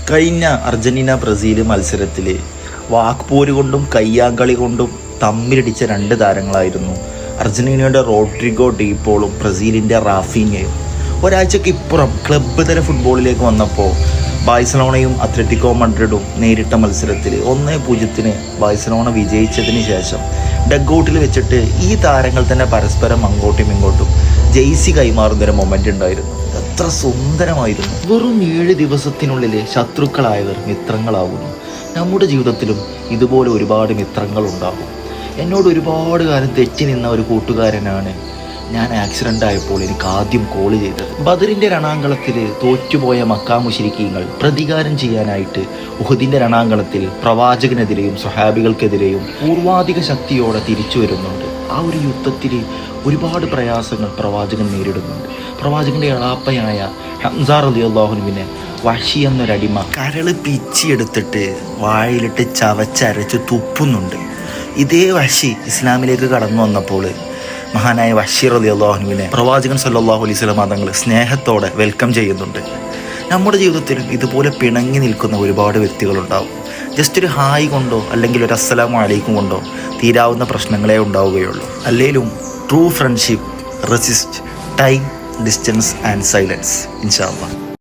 കഴിഞ്ഞ Argentina Brazil മത്സരത്തിൽ വാക്പോര് കൊണ്ടും കയ്യാങ്കളി കൊണ്ടും തമ്മിലടിച്ച രണ്ട് താരങ്ങളായിരുന്നു അർജന്റീനയുടെ റോഡ്രിഗോ ഡീപോളും ബ്രസീലിൻ്റെ റാഫീഞ്ഞയും. ഒരാഴ്ചയ്ക്ക് ഇപ്പുറം ക്ലബ്ബ് തല ഫുട്ബോളിലേക്ക് വന്നപ്പോൾ ബാഴ്സലോണയും അത്ലറ്റിക്കോ മഡ്രിഡും നേരിട്ട മത്സരത്തിൽ 1-0 ബാഴ്സലോണ വിജയിച്ചതിന് ശേഷം ഡഗ്ഔട്ടിൽ വെച്ചിട്ട് ഈ താരങ്ങൾ തന്നെ പരസ്പരം അങ്ങോട്ടും ഇങ്ങോട്ടും ജെയ്സി കൈമാറുന്നൊരു മൊമെൻ്റ് ഉണ്ടായിരുന്നു. എത്ര സുന്ദരമായിരുന്നു. വെറും 7 ദിവസത്തിനുള്ളിൽ ശത്രുക്കളായവർ മിത്രങ്ങളാവുന്നു. നമ്മുടെ ജീവിതത്തിലും ഇതുപോലെ ഒരുപാട് മിത്രങ്ങളുണ്ടാകും. എന്നോട് ഒരുപാട് കാലം തെറ്റി നിന്ന ഒരു കൂട്ടുകാരനാണ് ഞാൻ ആക്സിഡൻ്റ് ആയപ്പോൾ എനിക്ക് ആദ്യം കോൾ ചെയ്തത്. ബദറിൻ്റെ രണാങ്കളത്തിൽ തോറ്റുപോയ മക്കാ മുശ്രിക്കീങ്ങൾ പ്രതികാരം ചെയ്യാനായിട്ട് ഉഹദിൻ്റെ രണാങ്കളത്തിൽ പ്രവാചകനെതിരെയും സ്വഹാബികൾക്കെതിരെയും പൂർവാധിക ശക്തിയോടെ തിരിച്ചു വരുന്നുണ്ട്. ആ ഒരു യുദ്ധത്തിൽ ഒരുപാട് പ്രയാസങ്ങൾ പ്രവാചകൻ നേരിടുന്നുണ്ട്. പ്രവാചകൻ്റെ എളാപ്പയായ ഹംസ റളിയല്ലാഹു അൻഹുവിനെ വഹ്ശി എന്നൊരടിമ കരൾ പിച്ചിയെടുത്തിട്ട് വായിലിട്ട് ചവച്ചരച്ച് തുപ്പുന്നുണ്ട്. ഇതേ വഹ്ശി ഇസ്ലാമിലേക്ക് കടന്നു വന്നപ്പോൾ മഹാനായ വഹ്ശി റളിയല്ലാഹു അൻഹുവിനെ പ്രവാചകൻ സല്ലല്ലാഹു അലൈഹി വസല്ലം തങ്ങൾ സ്നേഹത്തോടെ വെൽക്കം ചെയ്യുന്നുണ്ട്. നമ്മുടെ ജീവിതത്തിൽ ഇതുപോലെ പിണങ്ങി നിൽക്കുന്ന ഒരുപാട് വ്യക്തികളുണ്ടാവും. ജസ്റ്റ് ഒരു ഹായ് കൊണ്ടോ അല്ലെങ്കിൽ ഒരു അസ്സലാമു അലൈക്കും കൊണ്ടോ തീരാവുന്ന പ്രശ്നങ്ങളെ ഉണ്ടാവുകയുള്ളൂ. അല്ലെങ്കിലും true friendship resist time, distance and silence. ഇൻഷാ അല്ലാഹ്.